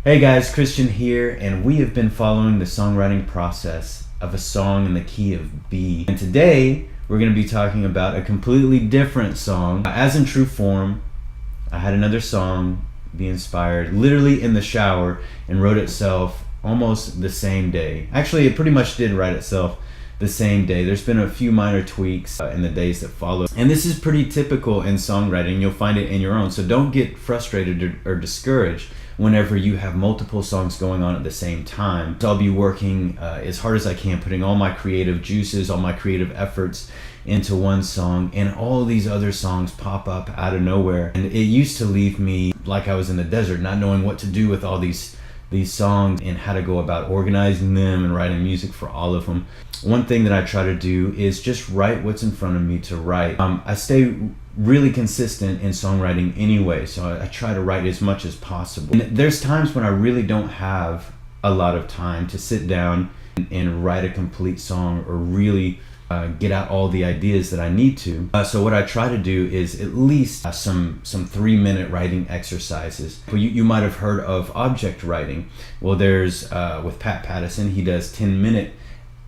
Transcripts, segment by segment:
Hey guys, Christian here, and we have been following the songwriting process of a song in the key of B. And today, we're going to be talking about a completely different song. As in true form, I had another song be inspired literally in the shower and wrote itself almost the same day. Actually, it pretty much did write itself the same day. There's been a few minor tweaks in the days that follow. And this is pretty typical in songwriting. You'll find it in your own. So don't get frustrated or discouraged whenever you have multiple songs going on at the same time. So I'll be working as hard as I can, putting all my creative juices, all my creative efforts into one song, and all these other songs pop up out of nowhere. And it used to leave me like I was in the desert, not knowing what to do with all these songs and how to go about organizing them and writing music for all of them. One thing that I try to do is just write what's in front of me to write. I stay really consistent in songwriting anyway, so I try to write as much as possible. And there's times when I really don't have a lot of time to sit down and write a complete song or really get out all the ideas that I need to. So what I try to do is at least some 3-minute writing exercises. You might have heard of object writing. Well, there's with Pat Pattison, he does 10-minute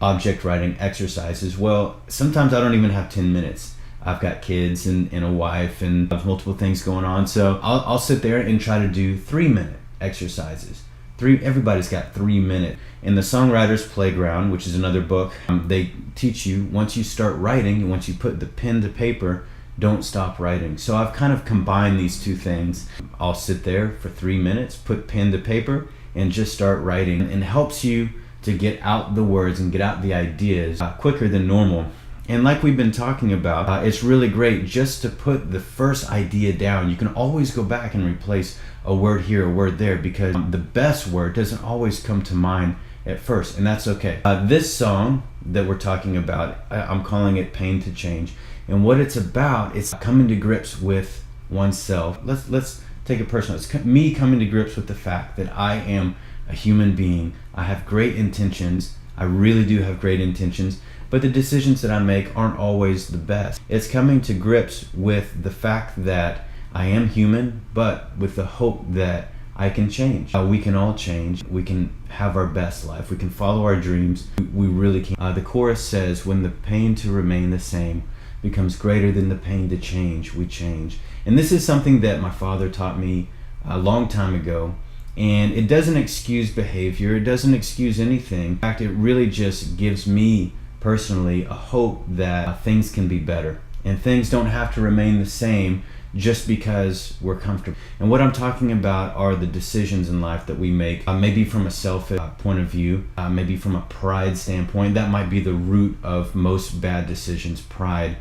object writing exercises. Well, sometimes I don't even have 10 minutes. I've got kids and a wife and multiple things going on. So I'll sit there and try to do 3-minute exercises. Everybody's got 3 minutes. In the Songwriter's Playground, which is another book, they teach you once you start writing, once you put the pen to paper, don't stop writing. So I've kind of combined these two things. I'll sit there for 3 minutes, put pen to paper, and just start writing. And it helps you to get out the words and get out the ideas quicker than normal. And like we've been talking about, it's really great just to put the first idea down. You can always go back and replace a word here, a word there, because the best word doesn't always come to mind at first, and that's okay. This song that we're talking about, I'm calling it Pain to Change. And what it's about is coming to grips with oneself. Let's take it personal. It's me coming to grips with the fact that I am a human being. I have great intentions. I really do have great intentions. But the decisions that I make aren't always the best. It's coming to grips with the fact that I am human, but with the hope that I can change. We can all change. We can have our best life. We can follow our dreams. We really can. The chorus says, when the pain to remain the same becomes greater than the pain to change, we change. And this is something that my father taught me a long time ago. And it doesn't excuse behavior. It doesn't excuse anything. In fact, it really just gives me personally a hope that things can be better and things don't have to remain the same just because we're comfortable. And what I'm talking about are the decisions in life that we make, maybe from a selfish point of view, maybe from a pride standpoint. That might be the root of most bad decisions, pride.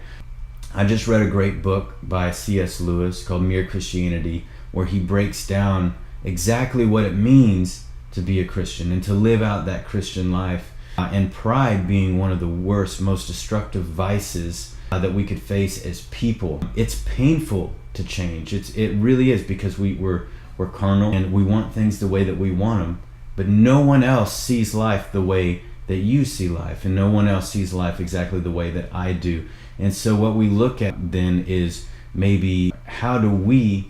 I just read a great book by C.S. Lewis called Mere Christianity, where he breaks down exactly what it means to be a Christian and to live out that Christian life. And pride being one of the worst, most destructive vices that we could face as people. It's painful to change. It really is, because we're carnal and we want things the way that we want them. But no one else sees life the way that you see life, and no one else sees life exactly the way that I do. And so what we look at then is maybe how do we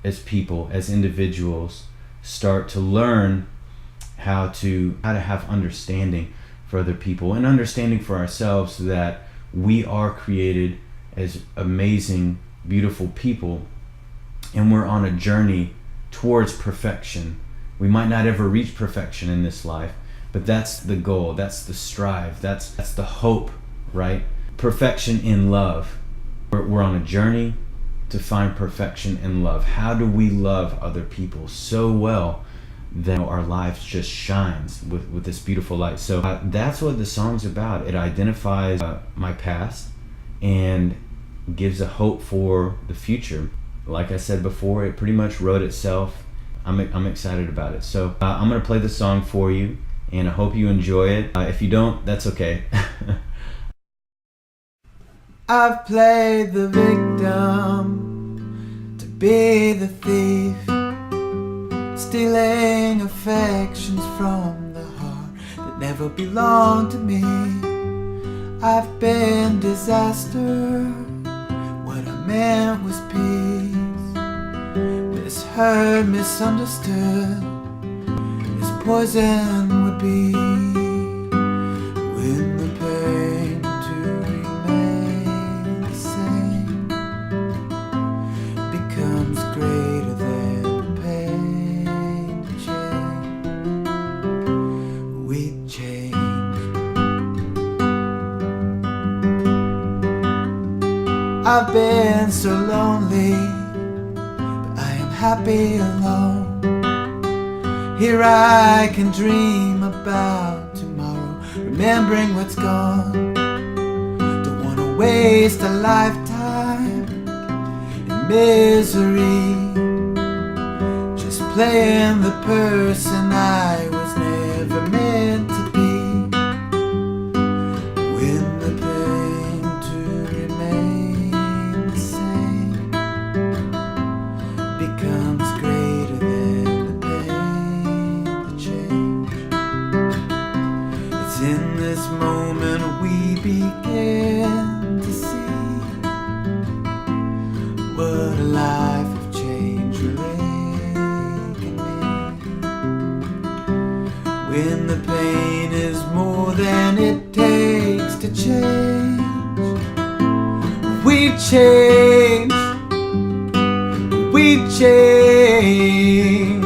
as people, as individuals, start to learn how to have understanding for other people and understanding for ourselves that we are created as amazing, beautiful people, and we're on a journey towards perfection. We might not ever reach perfection in this life, but that's the goal, that's the strive, that's the hope, right? Perfection in love. We're on a journey to find perfection in love. How do we love other people so well that our lives just shines with this beautiful light? So that's what the song's about. It identifies my past and gives a hope for the future. Like I said before, it pretty much wrote itself. I'm excited about it. So I'm gonna play the song for you, and I hope you enjoy it. If you don't, that's okay. I've played the victim to be the thief, stealing affections from the heart that never belonged to me. I've been disaster, what I meant was peace, misheard, misunderstood, poison would be. When the pain to remain the same becomes greater than the pain to change, we change. I've been so lonely, but I am happy alone. Here I can dream about tomorrow, remembering what's gone. Don't want to waste a lifetime in misery, just playing the person I was never meant to be. When the pain to remain the same becomes greater than in this moment we begin to see what a life of change really can be. When the pain is more than it takes to change, we change, we change.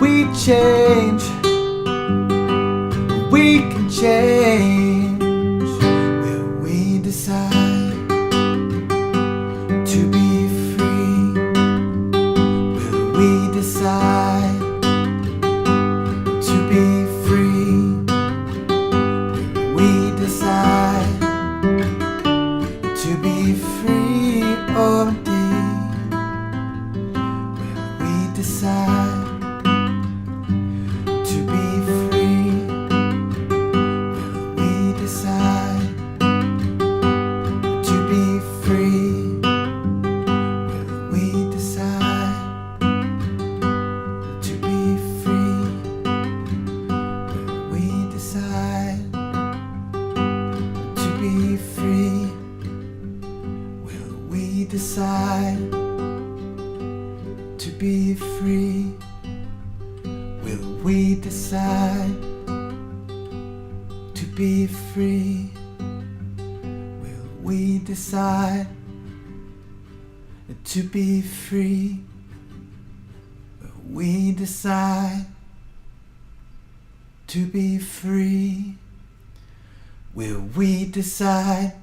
We change, we can change. Will we decide to be free? Will we decide to be free? Will we decide to be free or indeed? Will we decide to be free? Will we decide to be free? Will we decide to be free? Will we decide to be free? Will we decide to be free? Will we decide to be free? Will we decide to be free? Will we decide to be free? Will we decide